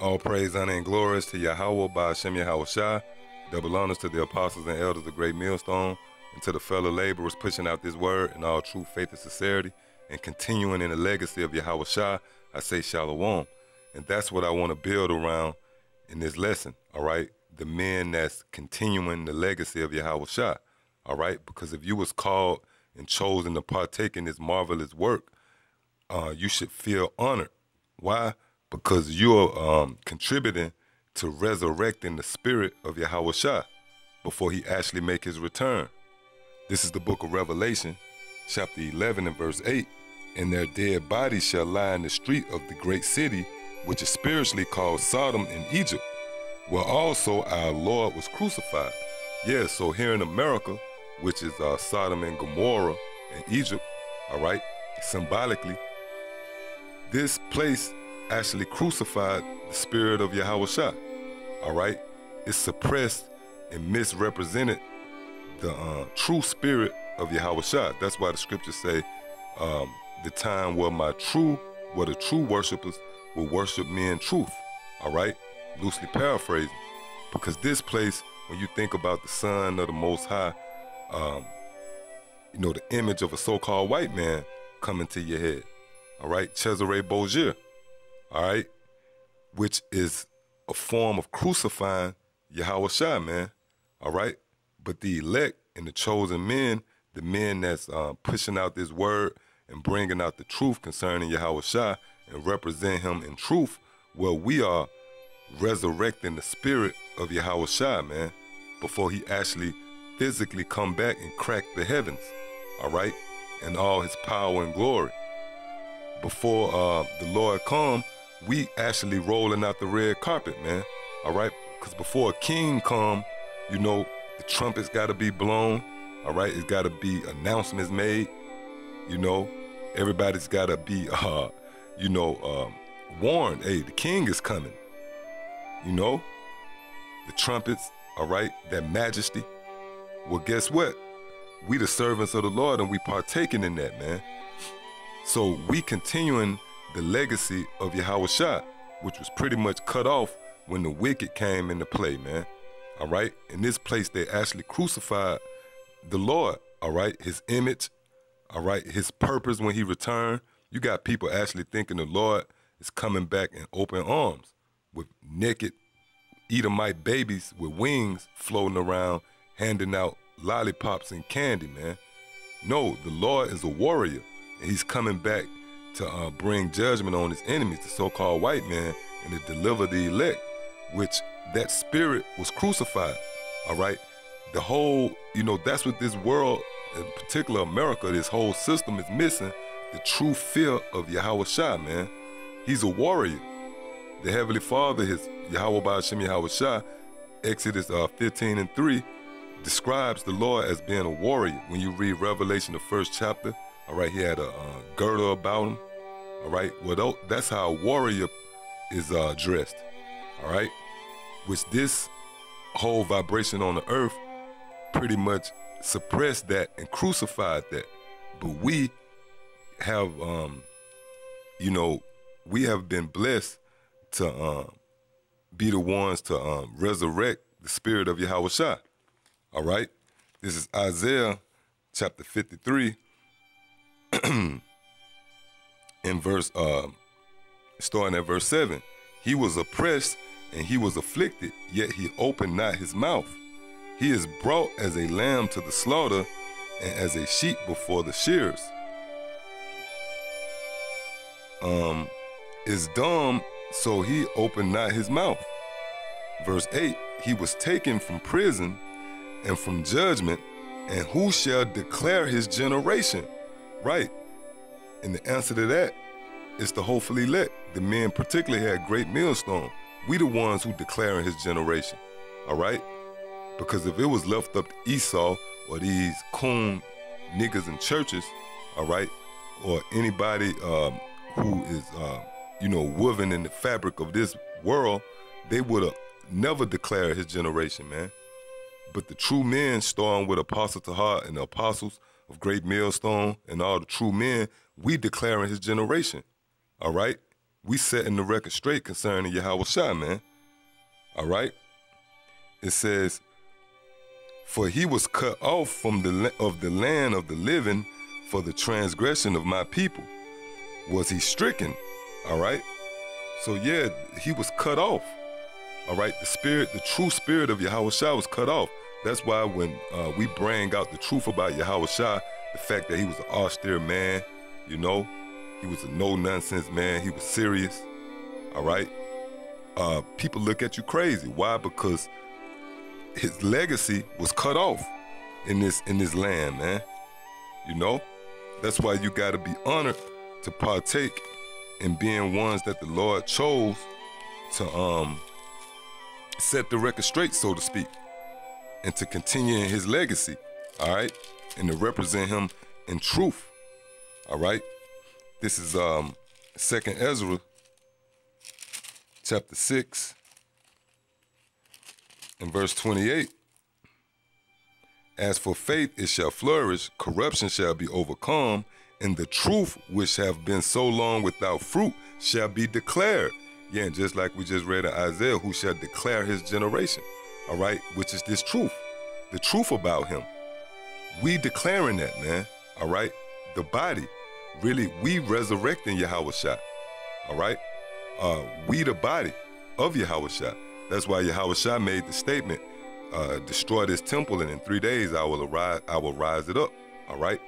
All praise, honor, and glories to Yahweh by Hashem Yahawashi. Double honors to the apostles and elders of Great Millstone, and to the fellow laborers pushing out this word in all true faith and sincerity, and continuing in the legacy of Yahawashi. I say shalom. And that's what I want to build around in this lesson, all right? The men that's continuing the legacy of Yahawashi, all right? Because if you was called and chosen to partake in this marvelous work, you should feel honored. Why? Because you're contributing to resurrecting the spirit of Yahawashi before he actually make his return. This is the book of Revelation, chapter 11 and verse 8. And their dead bodies shall lie in the street of the great city, which is spiritually called Sodom in Egypt, where also our Lord was crucified. Yeah, so here in America, which is Sodom and Gomorrah in Egypt, all right, symbolically, this place actually crucified the spirit of Yahawashi, all right? It suppressed and misrepresented the true spirit of Yahawashi. That's why the scriptures say the time where the true worshipers will worship me in truth, all right? Loosely paraphrasing. Because this place, when you think about the Son of the Most High, the image of a so-called white man coming to your head, all right? Cesare Borgia, all right? Which is a form of crucifying Yahawashi, man, all right? But the elect and the chosen men, the men that's pushing out this word and bringing out the truth concerning Yahawashi and represent him in truth, well, we are resurrecting the spirit of Yahawashi, man, before he actually physically come back and crack the heavens, all right? And all his power and glory. Before the Lord come, we actually rolling out the red carpet, man, all right? Because before a king come, the trumpets got to be blown, all right? It's got to be announcements made, Everybody's got to be, warned, hey, the king is coming, The trumpets, all right, that majesty. Well, guess what? We the servants of the Lord, and we partaking in that, man. So we continuing the legacy of Yahawashi, which was pretty much cut off when the wicked came into play, man. All right? In this place, they actually crucified the Lord, all right? His image, all right? His purpose when he returned. You got people actually thinking the Lord is coming back in open arms with naked Edomite babies with wings floating around, handing out lollipops and candy, man. No, the Lord is a warrior, and he's coming back to bring judgment on his enemies, the so-called white man, and to deliver the elect, which that spirit was crucified, all right? The whole, that's what this world, in particular America, this whole system is missing, the true fear of Yahawashi, man. He's a warrior. The Heavenly Father, his Yahweh by Hashem Yahawashi, Exodus 15 and 3, describes the Lord as being a warrior. When you read Revelation, the first chapter, all right, he had a girdle about him, all right? Well, that's how a warrior is dressed, all right? Which this whole vibration on the earth pretty much suppressed that and crucified that. But we have, we have been blessed to be the ones to resurrect the spirit of Yahawashi, all right? This is Isaiah chapter 53, in verse, starting at verse 7. He was oppressed and he was afflicted, yet he opened not his mouth. He is brought as a lamb to the slaughter, and as a sheep before the shearers. Is dumb, so he opened not his mouth. Verse 8, he was taken from prison and from judgment, and who shall declare his generation? Right. And the answer to that is the hopeful elect. The men particularly had great millstone. We the ones who declaring his generation, all right? Because if it was left up to Esau or these coon niggas in churches, all right, or anybody who is, woven in the fabric of this world, they would have never declared his generation, man. But the true men, starting with Apostle Tahar and the apostles of Great Millstone and all the true men, we declaring his generation, all right? we setting the record straight concerning Yahawashi, man. All right? It says, for he was cut off from the land of the living for the transgression of my people. Was he stricken? All right? So yeah, he was cut off. All right? The true spirit of Yahawashi was cut off. That's why when we bring out the truth about Yahawashi, the fact that he was an austere man, you know, he was a no-nonsense man, he was serious, all right? People look at you crazy. Why? Because his legacy was cut off in this land, man. You know? That's why you gotta be honored to partake in being ones that the Lord chose to set the record straight, so to speak, and to continue in his legacy, all right? And to represent him in truth, all right? This is 2nd Ezra, chapter 6, and verse 28. As for faith, it shall flourish, corruption shall be overcome, and the truth which have been so long without fruit shall be declared. Yeah, and just like we just read in Isaiah, who shall declare his generation, all right? Which is this truth, the truth about him. We declaring that, man, all right? The body, really, we resurrecting Yahawashi, all right? We the body of Yahawashi. That's why Yahawashi made the statement, destroy this temple, and in 3 days I will rise it up, all right?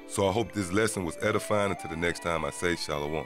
So I hope this lesson was edifying. Until the next time I say shalom.